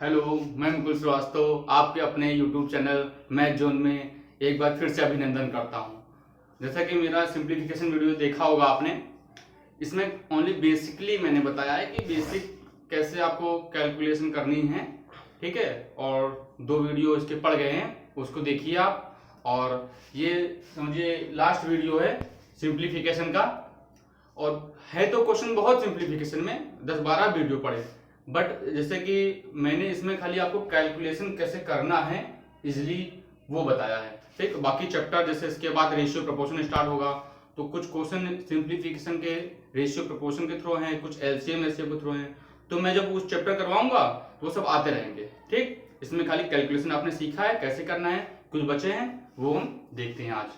Hello, मैं मुकुल श्रीवास्तव आपके अपने YouTube चैनल मैथ जोन में एक बार फिर से अभिनंदन करता हूं। जैसा कि मेरा सिंप्लीफिकेशन वीडियो देखा होगा आपने, इसमें ओनली बेसिकली मैंने बताया है कि बेसिक कैसे आपको कैलकुलेशन करनी है, ठीक है। और 2 वीडियो इसके पड़ गए हैं, उसको देखिए आप। और ये समझिए लास्ट वीडियो है सिंप्लीफिकेशन का, और है तो क्वेश्चन बहुत सिंप्लीफिकेशन में 10-12 वीडियो पड़े, बट जैसे कि मैंने इसमें खाली आपको कैलकुलेशन कैसे करना है इजिली वो बताया है, ठीक। बाकी चैप्टर जैसे इसके बाद रेशियो प्रोपोर्शन स्टार्ट होगा, तो कुछ क्वेश्चन सिंप्लीफिकेशन के रेशियो प्रोपोर्शन के थ्रू हैं, कुछ एलसीएम एलसीएम के थ्रू हैं। तो मैं जब उस चैप्टर करवाऊंगा तो वो सब आते रहेंगे, ठीक। इसमें खाली कैलकुलेशन आपने सीखा है कैसे करना है, कुछ बचे हैं वो हम देखते हैं आज।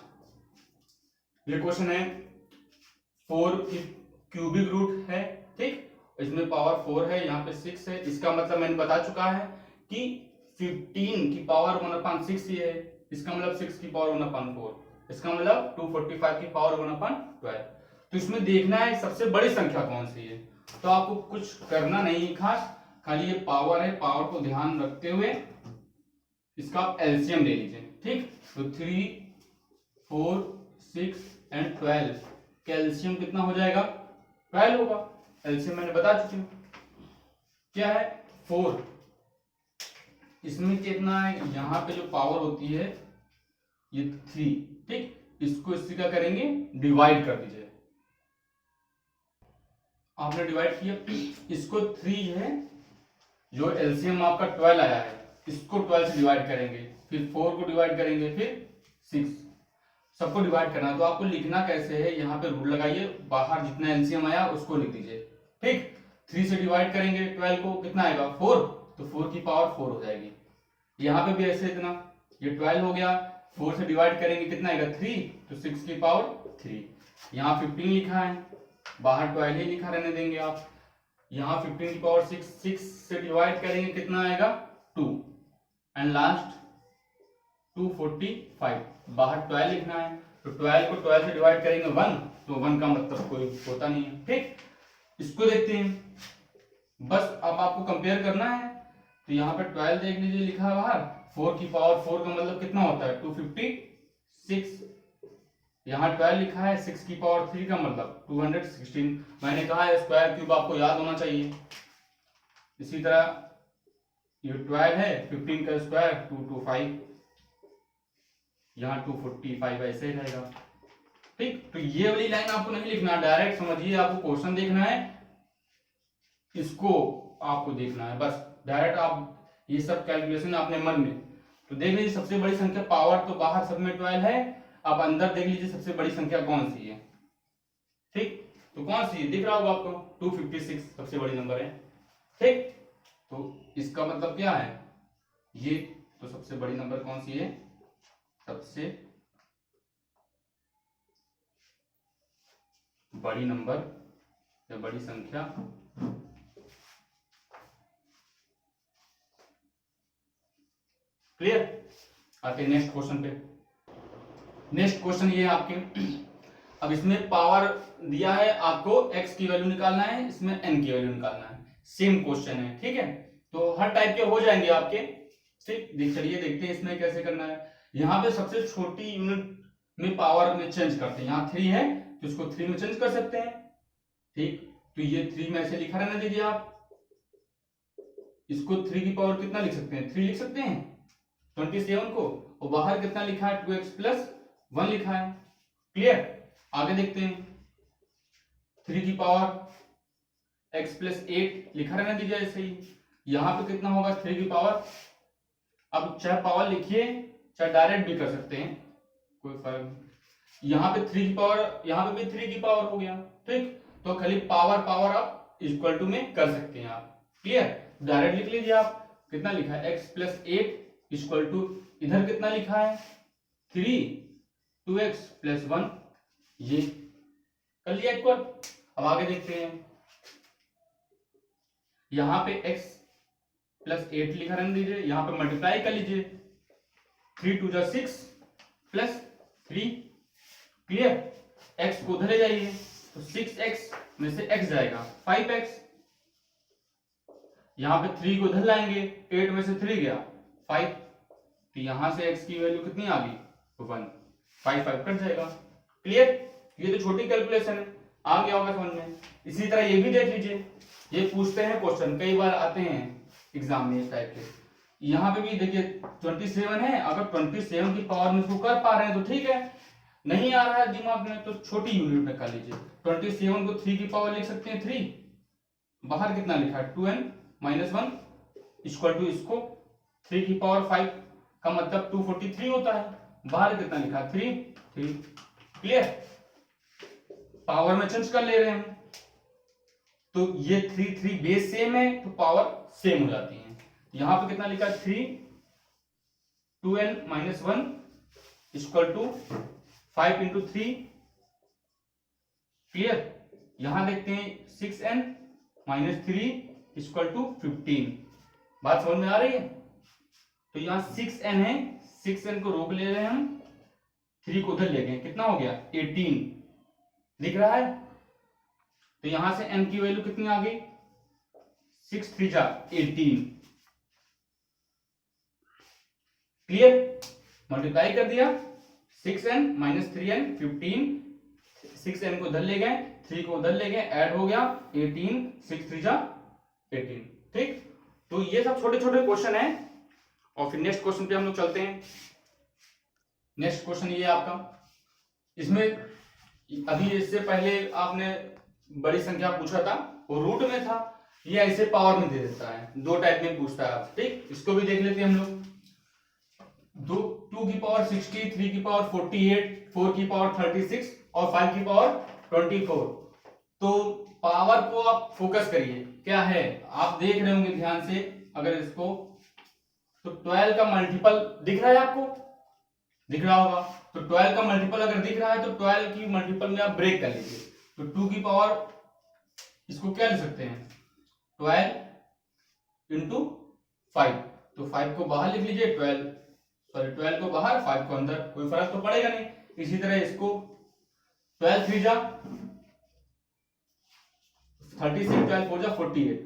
ये क्वेश्चन है 4 क्यूबिक रूट है, ठीक। इसमें पावर 4 है, यहाँ पे 6 है। इसका मतलब मैंने बता चुका है कि 15 की पावर 1/6 ही है। इसका मतलब 6 की पावर 1/4, इसका मतलब 245 की पावर 1/12। तो इसमें देखना है सबसे बड़ी संख्या कौन सी है। तो आपको कुछ करना नहीं खास, खाली ये पावर है, पावर को ध्यान रखते हुए इसका आप एलसीएम ले लीजिए, ठीक। तो 3, 4, 6 एंड 12 कैल्शियम कितना हो जाएगा? 12 होगा। एलसीएम मैंने बता चुकी हूं क्या है, 4। इसमें कितना है, यहां पे जो पावर होती है ये 3, ठीक। इसको इससे क्या करेंगे, डिवाइड कर दीजिए। आपने डिवाइड किया, इसको 3 है, जो एलसीएम आपका 12 आया है, इसको 12 से डिवाइड करेंगे, फिर 4 को डिवाइड करेंगे, फिर 6, सबको डिवाइड करना है। तो आपको लिखना कैसे है, यहाँ पे रूल लगाइए, बाहर जितना एलसीएम आया उसको लिख दीजिए, ठीक। 3 से डिवाइड करेंगे 12 को, कितना आएगा 4, तो 4 की पावर 4 हो जाएगी। यहाँ पे भी ऐसे इतना, ये 12 हो गया, 4 से डिवाइड करेंगे कितना आएगा 3, तो 6 की पावर 3। यहाँ 15 लिखा है, बाहर 12 ही लिखा रहने देंगे आप। यहाँ 15 की पावर 6 से डिवाइड करेंगे कितना आएगा 2, एंड लास्ट 245, बाहर 12 लिखना है, तो 12 को 12 से डिवाइड करेंगे 1, तो 1 का मतलब कोई होता नहीं है, ठीक। इसको देखते हैं, बस अब आपको कंपेयर करना है। तो यहाँ पे 12 देख लीजिए लिखा है बाहर, 4 की पावर 4 का मतलब कितना होता है 256। यहाँ 12 लिखा है, 6 की पावर 3 का मतलब 216। मैंने कहा है स्क्वायर क्यूब आपको याद होना चाहिए। इसी तरह ये 12 है, 15 का स्क्वायर 225, यहाँ 245 ऐसे ही रहेगा, ठीक। तो ये वाली लाइन आपको नहीं लिखना, डायरेक्ट समझिए, आपको क्वेश्चन देखना है, इसको आपको देखना है, बस डायरेक्ट आप ये सब कैलकुलेशन अपने मन में। तो देख लीजिए सबसे बड़ी संख्या, पावर तो बाहर सब में 12 है, अब अंदर देख लीजिए सबसे बड़ी संख्या कौन सी है, ठीक। तो कौन सी है दिख रहा होगा आपको, 256 सबसे बड़ी नंबर है, ठीक। तो इसका मतलब क्या है, ये तो सबसे बड़ी नंबर कौन सी है, सबसे बड़ी नंबर या बड़ी संख्या क्लियर। आते नेक्स्ट क्वेश्चन पे। नेक्स्ट क्वेश्चन ये है आपके, अब इसमें पावर दिया है आपको, x की वैल्यू निकालना है, इसमें n की वैल्यू निकालना है। सेम क्वेश्चन है, ठीक है। तो हर टाइप के हो जाएंगे आपके, ठीक। चलिए देखते हैं इसमें कैसे करना है। यहाँ पे सबसे छोटी यूनिट में पावर में चेंज करते हैं, यहाँ 3 है तो इसको 3 में चेंज कर सकते हैं, ठीक। तो ये 3 में ऐसे लिखा रहने दीजिए आप, इसको 3 की पावर कितना लिख सकते हैं, 3 लिख सकते हैं 27 को, और बाहर कितना लिखा है 2x प्लस 1 लिखा है, क्लियर। आगे देखते हैं, 3 की पावर x प्लस 8 लिखा रहने दीजिए ऐसे ही। यहां पे कितना होगा 3 की पावर, अब चाहे पावर लिखिए चाहे डायरेक्ट भी कर सकते हैं, कोई फर्क नहीं। यहाँ पे 3 की पावर, यहाँ पे भी 3 की पावर हो गया, ठीक। तो खाली पावर पावर आप इक्वल टू में कर सकते हैं आप, क्लियर। डायरेक्ट लिख लीजिए आप, कितना लिखा है x प्लस 8 इक्वल टू, इधर कितना लिखा है 3, 2x प्लस 1, ये कर लिया इक्वल। अब आगे देखते हैं, यहां पे x प्लस 8 लिखा रहने दीजिए, यहां पे मल्टीप्लाई कर लीजिए, 3 2 जा 6 प्लस 3, क्लियर। x को उधर ले जाइए, तो 6x में से x जाएगा 5x, यहाँ पे 3 को इधर लाएंगे, 8 में से 3 गया 5, तो यहाँ से x की वैल्यू कितनी आ गई 1, 5 5 कट जाएगा। क्लियर? ये तो छोटी कैलकुलेशन है, आ गया होगा समझ में। इसी तरह ये भी देख लीजिए, ये पूछते हैं क्वेश्चन, कई बार आते हैं एग्जाम में इस टाइप के। यहाँ पे भी देखिए 27 है, अगर 27 की पावर में इसको कर पा रहे हैं तो ठीक है, नहीं आ रहा है दिमाग में तो छोटी यूनिट में कर लीजिए। 27 को 3 की पावर लिख सकते हैं 3, बाहर कितना लिखा है 2n - 1 इक्वल टू इसको 3 की पावर 5 का मतलब 243 होता है, बाहर कितना लिखा है 3। क्लियर? पावर में चेंज कर ले रहे हैं हम, तो ये 3 बेस सेम है तो पावर सेम हो जाती है। यहां पे कितना लिखा है 3, 2n - 1 इक्वल टू 5 × 3। क्लियर? यहां देखते हैं 6n - 3 इक्वल टू 15। बात समझ में आ रही है? तो यहां 6n है, 6n को रोक ले रहे हैं हम, 3 को उधर ले गए, कितना हो गया 18 दिख रहा है। तो यहां से n की वैल्यू कितनी आ गई 6 3 जा 18। क्लियर? मल्टीप्लाई कर दिया, 6n - 3n 15, 6n को उधर ले गए, 3 को उधर ले गए, ऐड हो गया 18, 6 3 जा 18। ठीक, तो ये सब छोटे छोटे क्वेश्चन है। और फिर नेक्स्ट क्वेश्चन पे हम लोग चलते हैं। नेक्स्ट क्वेश्चन ये आपका, इसमें अभी इससे पहले आपने बड़ी संख्या पूछा था, वो रूट में था, ये ऐसे पावर में दे देता है, दो टाइप में पूछता है आप। ठीक, इसको भी देख लेते हैं हम लोग। 2 की पावर 60, 3 की पावर 48, 4 की पावर 36 और 5 की पावर 24। तो पावर को आप फोकस करिए, क्या है आप देख रहे होंगे ध्यान से, अगर इसको तो 12 का मल्टीपल दिख रहा है आपको, दिख रहा होगा। तो 12 का मल्टीपल अगर दिख रहा है तो 12 की मल्टीपल में आप ब्रेक कर लीजिए। तो 2 की पावर इसको क्या लिख सकते हैं 12 × 5, तो 5 को बाहर लिख लीजिए, 12 को बाहर 5 को अंदर, कोई फर्क तो पड़ेगा नहीं। इसी तरह इसको 12 3 जा 36, 12 4 जा 48,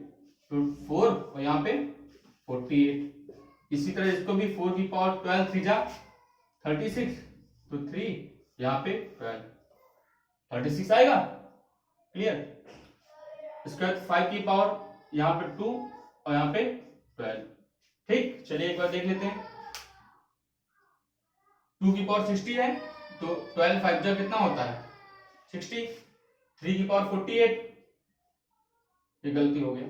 तो 4 और यहाँ पे 48। इसी तरह इसको भी 4 की पावर 12 3 जा 36, तो 3 यहाँ पे 12, 36 आएगा। क्लियर? इसके बाद 5 की पावर यहाँ पे 2 और यहाँ पे 12। ठीक, चलिए एक बार देख लेते हैं। 2 की पावर 60 है, तो 12 5 जा कितना होता है 60। 3 की पावर 48, ये गलती हो गया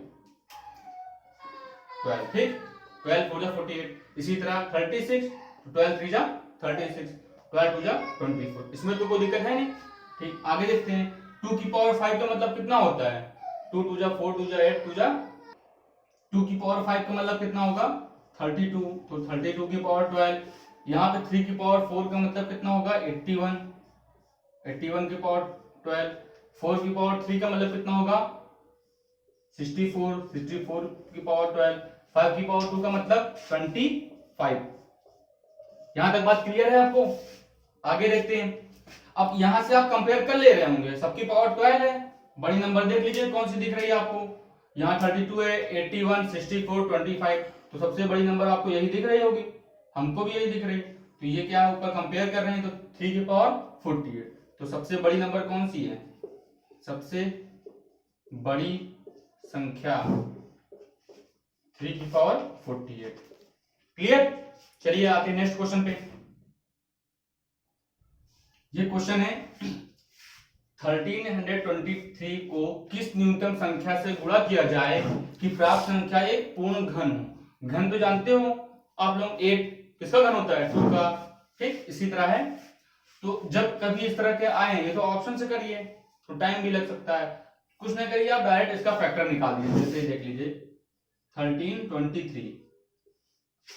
12। ठीक, 12 4 जा 48। इसी तरह 36, 12 3 जा 36, 12 2 जा 24। इसमें तो कोई दिक्कत है नहीं। ठीक, आगे देखते हैं। 2 की पावर 5 का मतलब कितना होता है 2 2 जा 4, 2 जा 8, 2 जा 2 की पावर 5 का मतलब कितना होगा 32, तो 32 की पावर 12। यहाँ पे 3 की पावर 4 का मतलब कितना होगा 81, 81 की पावर 12। 4 की पावर 3 का मतलब कितना होगा 64, 64 की पावर 12। 5 की पावर 2 का मतलब 25। यहां तक बात क्लियर है आपको? आगे देखते हैं। अब यहां से आप कंपेयर कर ले रहे होंगे, सबकी पावर 12 है, बड़ी नंबर देख लीजिए कौन सी दिख रही है आपको। यहाँ 32 है, 81, 64, 25, तो सबसे बड़ी नंबर आपको यही दिख रही होगी, हमको भी यही दिख रही। तो ये क्या है, ऊपर कंपेयर कर रहे हैं, तो 3 की पावर 48, तो सबसे बड़ी नंबर कौन सी है, सबसे बड़ी संख्या 3 की पावर 48। क्लियर? चलिए आते नेक्स्ट क्वेश्चन पे। ये क्वेश्चन है 1323 को किस न्यूनतम संख्या से गुणा किया जाए कि प्राप्त संख्या एक पूर्ण घन हो। घन तो जानते हो आप लोग, 8 किसका घन होता है 2 का। ठीक, इसी तरह है। तो जब कभी इस तरह के आए, ये तो ऑप्शन से करिए तो टाइम भी लग सकता है, कुछ नहीं करिए आप डायरेक्ट इसका फैक्टर निकाल दीजिए। जैसे देख लीजिए 1323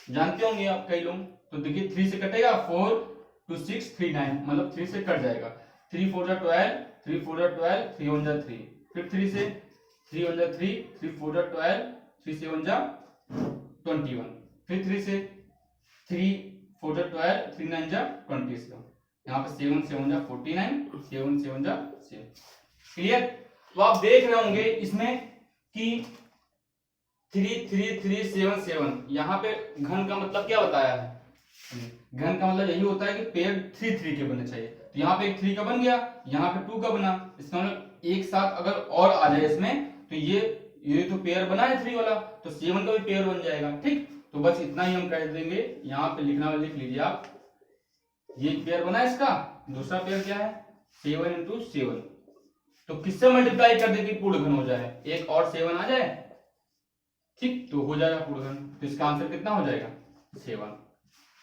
जानते होंगे आप कई लोग, तो देखिए 3 से कटेगा 4 2 6 3 9, मतलब 3 से कट जाएगा। 3 4 जा 12, 3 4 जा 12, 3 1 जा 3, फिर 3 से 3 1 जा 3, 3 4 जा 12, 3 7 जा 21, फिर 3 से 3 4 जा 12, 3 9 जा 20, यहाँ पे 7 7 जा 49, 7 7 जा 7। क्लियर? तो आप देख रहे होंगे इसमें कि 33377। यहाँ पे घन का मतलब क्या बताया है? घन का मतलब यही होता है कि पेयर 3 3 के बनने चाहिए। तो यहाँ पे एक 3 का बन गया, यहाँ पे 2 का बना, इसका मतलब एक साथ अगर और आ जाए इसमें तो ये तो पेयर बना है 3 वाला, तो 7 का भी पेयर बन जाएगा। ठीक, तो बस इतना ही हम कर देंगे। यहाँ पे लिखना वाला लिख लीजिए आप, ये पेयर बना है इसका, दूसरा पेयर क्या है 7 इंटू 7। तो किससे मल्टीप्लाई कर दे कि पूर्ण घन हो जाए, एक और 7 आ जाए, ठीक, तो हो जाएगा पूर्ण घन। तो इसका आंसर कितना हो जाएगा 7।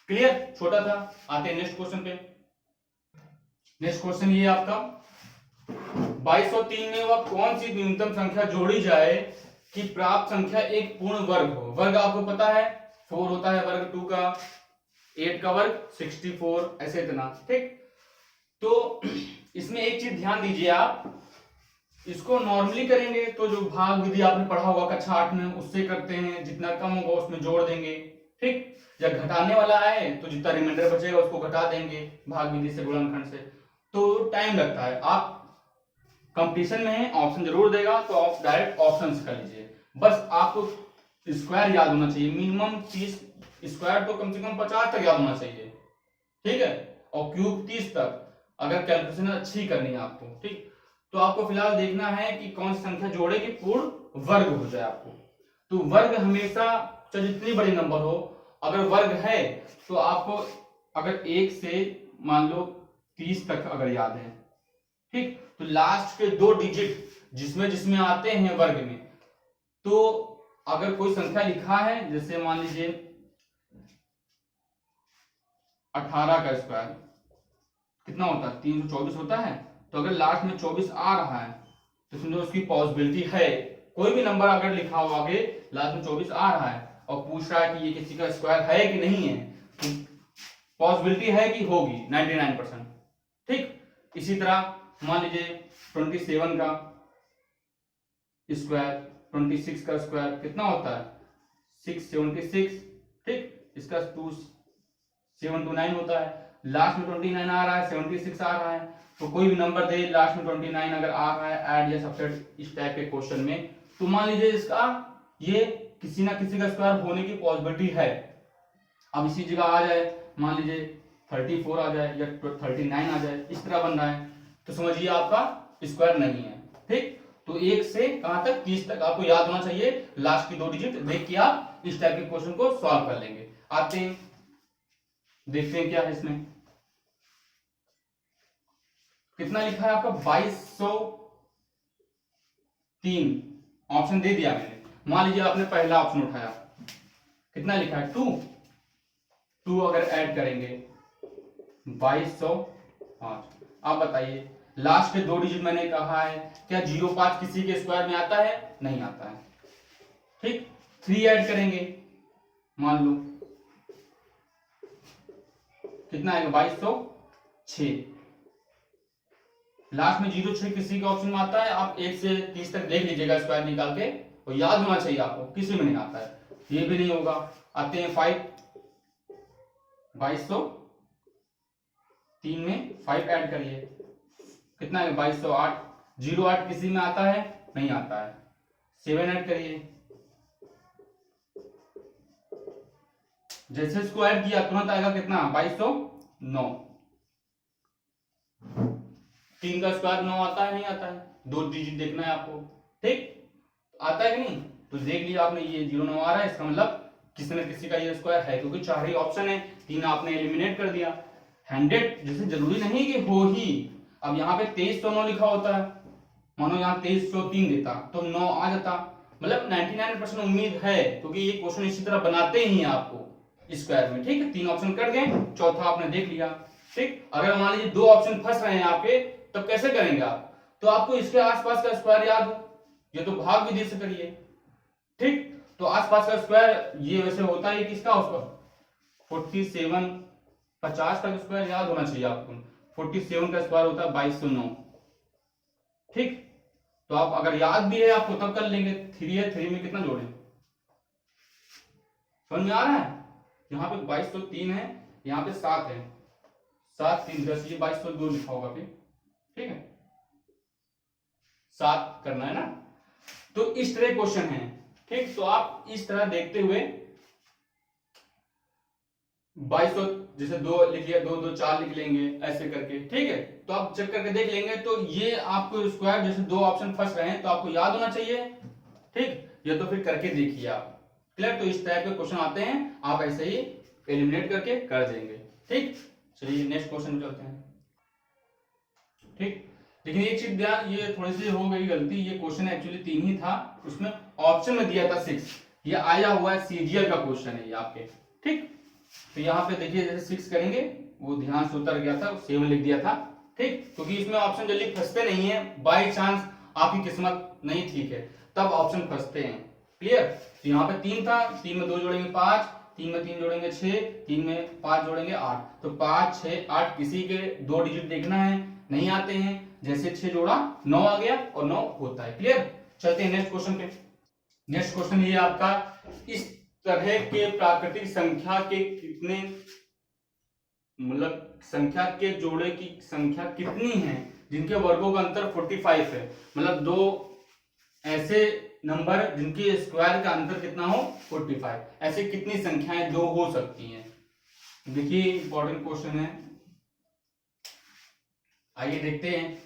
क्लियर, छोटा था। आते हैं नेक्स्ट क्वेश्चन पे। नेक्स्ट क्वेश्चन ये आपका 2203 में वह कौन सी न्यूनतम संख्या जोड़ी जाए कि प्राप्त संख्या एक पूर्ण वर्ग हो। वर्ग आपको पता है 4 होता है वर्ग, 2 का 8 का वर्ग 64, ऐसे इतना। ठीक, तो इसमें एक चीज ध्यान दीजिए आप, इसको नॉर्मली करेंगे तो जो भाग विधि आपने पढ़ा होगा कक्षा 8 में उससे करते हैं, जितना कम होगा उसमें जोड़ देंगे। ठीक, जब घटाने वाला आए तो जितना रिमाइंडर बचेगा उसको घटा देंगे भाग विधि से, गुणनखंड से, तो टाइम लगता है। आप कंपटीशन में ऑप्शन जरूर देगा तो आप डायरेक्ट ऑप्शन कर लीजिए। बस आपको स्क्वायर याद होना चाहिए, मिनिमम 30 स्क्वायर तो कम से कम 50 तक याद होना चाहिए। ठीक है, और क्यूब 30 तक, अगर कैलकुलेशन अच्छी करनी है आपको। ठीक, तो आपको फिलहाल देखना है कि कौन सी संख्या जोड़े कि पूर्ण वर्ग हो जाए आपको। तो वर्ग हमेशा चाहे जितनी बड़ी नंबर हो, अगर वर्ग है तो आपको अगर 1 से मान लो 30 तक अगर याद है, ठीक, तो लास्ट के 2 डिजिट जिसमें जिसमें आते हैं वर्ग में, तो अगर कोई संख्या लिखा है जैसे मान लीजिए 18 का स्क्वायर कितना होता है 324 होता है, तो अगर लास्ट में 24 आ रहा है तो समझो उसकी पॉसिबिलिटी है, कोई भी नंबर अगर लिखा हो आगे लास्ट में 24 आ रहा है और पूछ रहा है कि ये किसी का स्क्वायर है कि नहीं है, तो पॉसिबिलिटी है कि होगी 99%। ठीक, इसी तरह मान लीजिए 27 का स्क्वायर, 26 का स्क्वायर कितना होता है 676। ठीक, इसका 2729 होता है, लास्ट में 29 आ रहा है, 76 आ रहा है, तो कोई भी नंबर दे लास्ट में 29 अगर आ रहा है ऐड या सब्ट्रैक्ट इस टाइप के क्वेश्चन में, तो मान लीजिए इसका ये किसी ना किसी का स्क्वायर होने की पॉसिबिलिटी है। अब इसी जगह आ जाए मान लीजिए 34 आ जाए या 39 आ जाए, इस तरह बन रहा है, तो समझिए आपका स्क्वायर नहीं है। ठीक, तो 1 से कहां तक 30 तक आपको याद होना चाहिए, लास्ट की 2 डिजिट देख के आप इस टाइप के क्वेश्चन को सॉल्व कर लेंगे। आते हैं देखते हैं क्या है इसमें। कितना लिखा है आपका 2203, ऑप्शन दे दिया मैंने। मान लीजिए आपने पहला ऑप्शन उठाया, कितना लिखा है 2 अगर ऐड करेंगे 2205। आप बताइए लास्ट के 2 डिजिट मैंने कहा है, क्या 05 किसी के स्क्वायर में आता है? नहीं आता है। ठीक, 3 ऐड करेंगे, मान लो कितना आएगा 2206। लास्ट में 06 किसी के ऑप्शन में आता है, आप 1 से 30 तक देख लीजिएगा स्क्वायर निकाल के, और याद होना चाहिए आपको, किसी में नहीं आता है, ये भी नहीं होगा। आते हैं 5, 2203 में 5 ऐड करिए, कितना है 2208। 08 किसी में आता है? नहीं आता है। 7 ऐड करिए, जैसे इसको ऐड किया तुरंत आएगा कितना 2209। 3 का स्क्वायर 9 आता है? नहीं आता है, 2 डिजिट देखना है आपको। ठीक, आता है कि नहीं? तो देख लिया आपने, ये 09 आ रहा है, इसका मतलब किसी न किसी का ये स्क्वायर है, क्योंकि 4 ही ऑप्शन है, 3 आपने एलिमिनेट कर दिया। 100 जैसे जरूरी नहीं कि हो ही, अब यहाँ पे 2309 लिखा होता है, मानो यहाँ 2303 देता तो 9 आ जाता, मतलब 99% उम्मीद है, क्योंकि ये क्वेश्चन इसी तरह बनाते ही हैं आपको स्क्वायर में। ठीक है, 3 ऑप्शन कर गए, चौथा आपने देख लिया। ठीक, अगर मान लीजिए 2 ऑप्शन फंस रहे हैं आपके, तब कैसे करेंगे आप? तो आपको इसके आसपास का स्क्वायर याद हो, ये तो भाग विधि से करिए। ठीक, तो आसपास का स्क्वायर ये वैसे होता है किसका, उसका 47, 50 का स्क्वायर याद होना चाहिए आपको। 47 का स्क्वायर होता है 2209। ठीक, तो आप अगर याद भी है आपको तब कर लेंगे। 3 है, 3 में कितना जोड़े, समझ में आ रहा है? यहाँ पे 2203 है, यहाँ पे 7 है, 7 3 10, ये 2202 लिखा होगा फिर। ठीक है, 7 करना है ना, तो इस तरह क्वेश्चन है। ठीक, तो आप इस तरह देखते हुए 2200 जैसे 2 लिख लिया, 2 2 4 लिख लेंगे ऐसे करके, ठीक है। तो आप चेक करके देख लेंगे। तो ये आपको स्क्वायर जैसे 2 ऑप्शन फंस रहे हैं तो आपको याद होना चाहिए, ठीक। या तो फिर करके देखिए आप, क्लियर। तो इस टाइप के क्वेश्चन आते हैं, आप ऐसे ही एलिमिनेट करके कर देंगे, ठीक। चलिए नेक्स्ट क्वेश्चन में चलते हैं, ठीक। लेकिन एक चीज ध्यान, ये थोड़ी सी हो गई गलती, ये क्वेश्चन एक्चुअली 3 ही था, उसमें ऑप्शन में दिया था 6, ये आया हुआ है सीजीएल का क्वेश्चन है ये आपके, ठीक। तो यहाँ पे देखिए जैसे 6 करेंगे, वो ध्यान से उतर गया था, 7 लिख दिया था, ठीक। क्योंकि इसमें ऑप्शन जल्दी फंसते नहीं है, बाई चांस आपकी किस्मत नहीं ठीक है तब ऑप्शन फंसते हैं, क्लियर। तो यहाँ पे 3 था, 3 में 2 जोड़ेंगे 5, 3 में 3 जोड़ेंगे 6, 3 में 5 जोड़ेंगे 8, तो 5 6 8 किसी के 2 डिजिट देखना है, नहीं आते हैं। जैसे 6 जोड़ा 9 आ गया और 9 होता है, क्लियर। चलते हैं नेक्स्ट क्वेश्चन पे। नेक्स्ट क्वेश्चन ये आपका, इस तरह के प्राकृतिक संख्या के कितने, मतलब संख्या के जोड़े की संख्या कितनी है जिनके वर्गों का अंतर 45 है। मतलब 2 ऐसे नंबर जिनके स्क्वायर का अंतर कितना हो 45, ऐसे कितनी संख्याएं 2 हो सकती हैं। देखिए इंपॉर्टेंट क्वेश्चन है, आइए देखते हैं।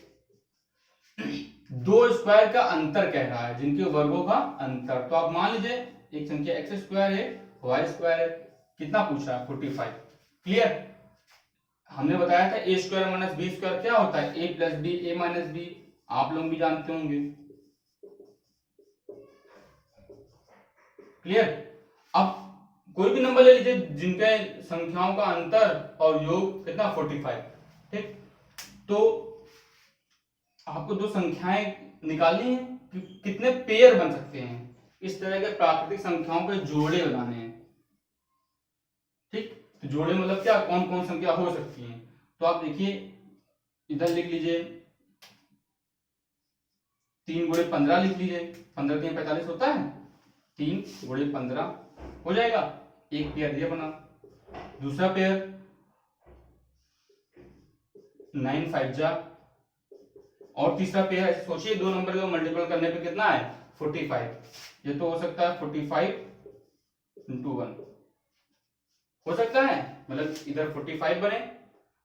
2 स्क्वायर का अंतर कह रहा है, जिनके वर्गों का अंतर। तो आप मान लीजिए एक संख्या x स्क्वायर है, y स्क्वायर है, कितना पूछा है 45, क्लियर। हमने बताया था a square minus B square क्या होता है, a plus B, a minus B, आप लोग भी जानते होंगे, क्लियर। अब कोई भी नंबर ले लीजिए जिनके संख्याओं का अंतर और योग कितना 45, ठीक। तो आपको 2 संख्याएं निकालनी है कि कितने पेयर बन सकते हैं, इस तरह के प्राकृतिक संख्याओं के जोड़े बनाने हैं, ठीक। तो जोड़े मतलब क्या, कौन कौन संख्या हो सकती हैं। तो आप देखिए इधर लिख लीजिए 3 गुणे 15 लिख लीजिए, 15 3 45 होता है, 3 गुणे 15 हो जाएगा। एक पेयर ये बना, दूसरा पेयर 9 5 जा, और तीसरा पेयर ऐसे सोचिए 2 नंबर को मल्टीपल करने पे कितना है 45, ये तो हो सकता है 45 into 1 हो सकता है, मतलब इधर 45 बने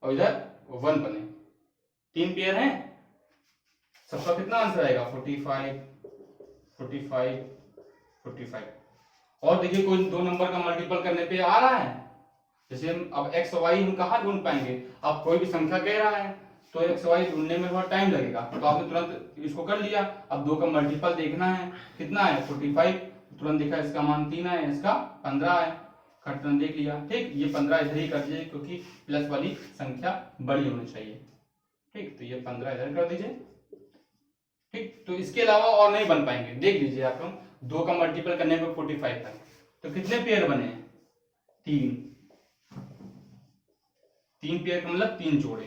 और इधर 1 बने, 3 पेयर हैं, सबका कितना आंसर आएगा 45 45 45। और देखिए कोई 2 नंबर का मल्टीपल करने पे आ रहा है, जैसे हम अब x y हम कहाँ ढूंढ पाएंगे, अब कोई भी संख्या कह रहा है तो x y ढूंढने में थोड़ा टाइम लगेगा, तो आपने तुरंत इसको कर लिया। अब 2 का मल्टीपल देखना है, कितना है 45, तुरंत देखा इसका मान 3 है, इसका 15 है, तुरंत देख लिया, ठीक। ये 15 इधर ही कर दीजिए क्योंकि प्लस वाली संख्या बड़ी होनी चाहिए, ठीक। तो ये 15 इधर कर दीजिए, ठीक। तो इसके अलावा और नहीं बन पाएंगे, देख लीजिए आप लोग 2 का मल्टीपल करने पे 45 तक, तो कितने पेयर बने हैं 3 पेयर का मतलब 3 जोड़े,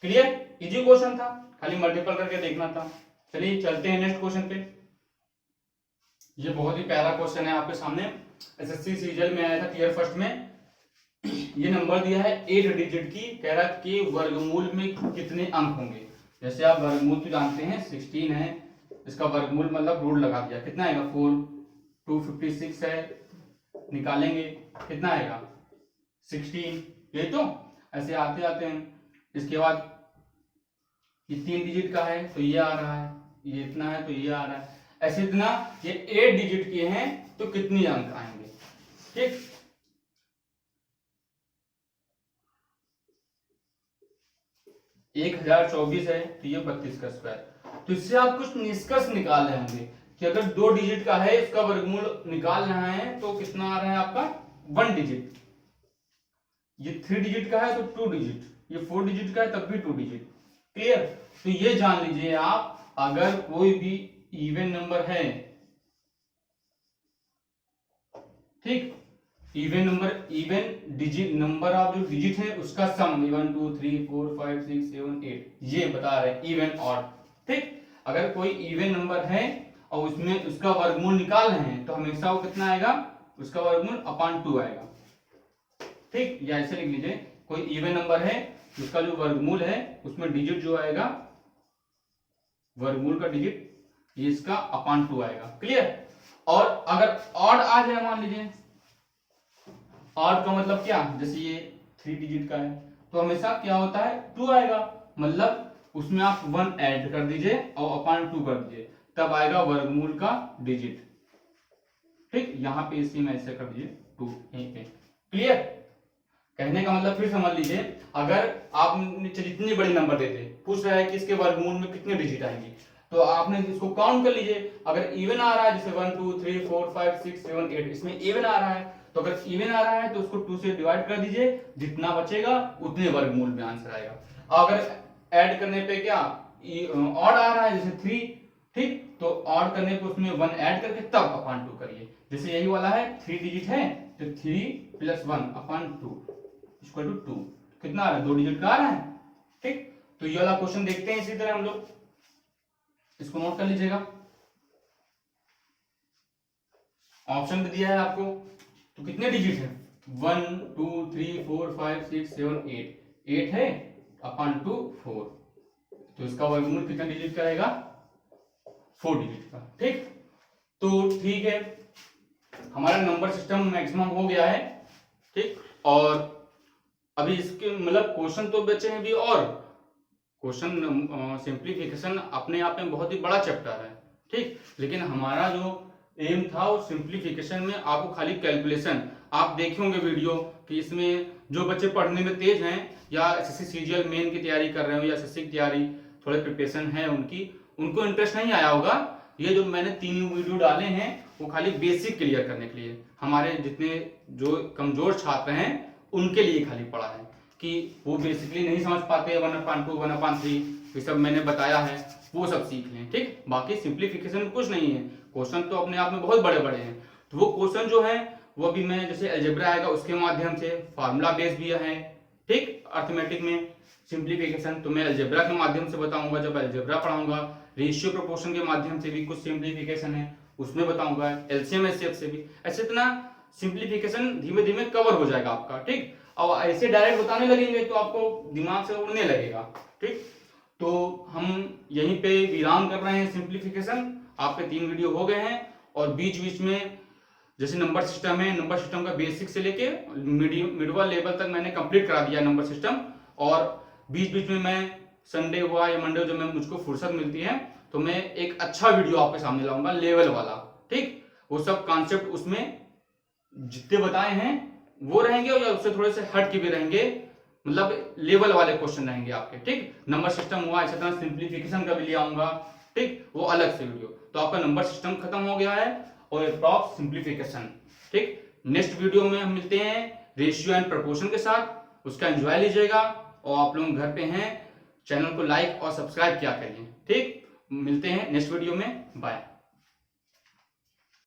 क्लियर। इजी क्वेश्चन था, खाली मल्टीपल करके देखना था। चलिए चलते हैं नेक्स्ट क्वेश्चन पे। ये बहुत ही प्यारा क्वेश्चन है आपके सामने, एसएससी सीजीएल में आया था टियर फर्स्ट में। ये नंबर दिया है 8 डिजिट की, कह रहा है कि वर्गमूल में कितने अंक होंगे। जैसे आप वर्गमूल तो जानते हैं 16 है, इसका वर्गमूल मतलब रूट लगा दिया, कितना आएगा 4, 256 है, निकालेंगे कितना आएगा 16, यही तो। ऐसे आते आते हैं, इसके बाद ये 3 डिजिट का है तो ये आ रहा है, ये इतना है तो ये आ रहा है, ऐसे इतना। ये 8 डिजिट के हैं तो कितने अंक आएंगे, ठीक। एक 1024 है तो ये 32 का स्क्वायर। तो इससे आप कुछ निष्कर्ष निकाल रहे होंगे कि अगर 2 डिजिट का है इसका वर्गमूल निकालना है तो कितना आ रहा है आपका 1 डिजिट, ये 3 डिजिट का है तो 2 डिजिट, ये 4 डिजिट का है तब भी 2 डिजिट, क्लियर। तो ये जान लीजिए आप, अगर कोई भी इवन नंबर है, ठीक, even number, even digit number of जो डिजिट है उसका सम 1 2 3 4 5 6 7 8, ये बता रहे हैं इवन ऑड, ठीक। अगर कोई इवन नंबर है और उसमें उसका वर्गमूल निकाल रहे हैं तो हमेशा वो कितना आएगा, उसका वर्गमूल अपॉन 2 आएगा, ठीक। या ऐसे लिख लीजिए, कोई इवन नंबर है उसका जो वर्गमूल है उसमें डिजिट जो आएगा, वर्गमूल का डिजिट ये इसका अपॉन 2 आएगा, क्लियर। और अगर ऑड आ जाए, मान लीजिए ऑड का मतलब क्या, जैसे ये 3 डिजिट का है तो हमेशा क्या होता है 2 आएगा, मतलब उसमें आप 1 ऐड कर दीजिए और अपॉन 2 कर दीजिए, तब आएगा वर्गमूल का डिजिट। ठीक, यहां पे इसी में ऐसे कर दीजिए 2 यहीं पे। क्लियर? कहने का मतलब फिर समझ लीजिए, अगर आप जितनी बड़ी नंबर देते, पूछ रहा है कि इसके वर्गमूल में कितने डिजिट आएंगे, तो आपने इसको काउंट कर लीजिए। अगर इवन आ रहा है, जैसे 1 2 3 4 5 6 7 8, इसमें इवन आ रहा है, तो अगर इवन आ रहा है तो उसको 2 से डिवाइड कर दीजिए, जितना बचेगा उतने वर्गमूल में आंसर आएगा। अगर ऐड करने पे क्या ऑड आ रहा है, जैसे 3, ठीक, तो ऑड करने पे उसमें 1 ऐड करके तब अपॉन 2 करिए। जैसे यही वाला है 3 डिजिट है, तो 3 + 1 अपॉन 2 इक्वल टू 2, कितना आ रहा है, 2 डिजिट का आ रहा है। ठीक, तो ये वाला क्वेश्चन देखते हैं इसी तरह हम लोग, इसको नोट कर लीजिएगा। ऑप्शन में दिया है आपको, तो कितने डिजिट है, 1 2 3 4 5 6 7 8 है अपॉन 2 4, तो इसका वर्गमूल कितना डिजिट का रहेगा, 4 डिजिट का। ठीक, तो ठीक है, हमारा नंबर सिस्टम मैक्सिमम हो गया है। ठीक, और अभी इसके मतलब क्वेश्चन तो बचे हैं भी, और क्वेश्चन सिंप्लीफिकेशन अपने आप में बहुत ही बड़ा चैप्टर है। ठीक, लेकिन हमारा जो एम था वो सिंप्लीफिकेशन में आपको खाली कैलकुलेशन, आप देखे होंगे वीडियो कि इसमें जो बच्चे पढ़ने में तेज हैं या एसएससी सीजीएल मेन की तैयारी कर रहे हो या एसएससी की तैयारी थोड़े प्रिपरेशन है उनको इंटरेस्ट नहीं आया होगा। ये जो मैंने 3 वीडियो डाले हैं वो खाली बेसिक क्लियर करने के लिए, हमारे जितने जो कमजोर छात्र हैं उनके लिए खाली पढ़ा है, कि वो बेसिकली नहीं समझ पाते 1/2 1/3, ये सब मैंने बताया है, वो सब सीख लें। ठीक, बाकी सिंप्लीफिकेशन में कुछ नहीं है, क्वेश्चन तो अपने आप में बहुत बड़े बड़े हैं, तो वो क्वेश्चन जो है वो भी मैं जैसे अलजेब्रा आएगा उसके माध्यम से, फार्मूला बेस भी है। ठीक, अर्थमेटिक में सिंप्लीफिकेशन तो मैं अलजेब्रा के माध्यम से बताऊंगा, जब अलजेब्रा पढ़ाऊंगा। रेशियो प्रोपोर्शन के माध्यम से भी कुछ सिंप्लीफिकेशन है, उसमें बताऊंगा, एलसीएम एचसीएफ से भी। ऐसे इतना सिंप्लीफिकेशन धीमे धीमे कवर हो जाएगा आपका। ठीक, और ऐसे डायरेक्ट बताने लगेंगे तो आपको दिमाग से उड़ने लगेगा। ठीक, तो हम यहीं पे विराम कर रहे हैं सिंप्लीफिकेशन। आपके 3 वीडियो हो गए हैं, और बीच बीच में जैसे नंबर सिस्टम है, नंबर सिस्टम का बेसिक से लेके मिडल लेवल तक मैंने कंप्लीट करा दिया नंबर सिस्टम, और बीच बीच में मैं संडे हुआ या मंडे जब मुझको फुर्सत मिलती है तो मैं एक अच्छा वीडियो आपके सामने लाऊंगा लेवल वाला। ठीक, वो सब कॉन्सेप्ट उसमें जितने बताए हैं वो रहेंगे, और उससे थोड़े से हट के भी रहेंगे, मतलब लेवल वाले क्वेश्चन रहेंगे आपके। ठीक, नंबर सिस्टम हुआ, इसी तरह सिंप्लीफिकेशन का भी ले आऊंगा। ठीक, वो अलग से वीडियो। तो आपका नंबर सिस्टम खत्म हो गया है और अप्रॉक्स सिंप्लीफिकेशन। ठीक, नेक्स्ट वीडियो में हम मिलते हैं रेशियो एंड प्रोपोर्शन के साथ, उसका एंजॉय लीजिएगा, और आप लोग घर पे हैं चैनल को लाइक और सब्सक्राइब किया करिए। ठीक, मिलते हैं नेक्स्ट वीडियो में, बाय।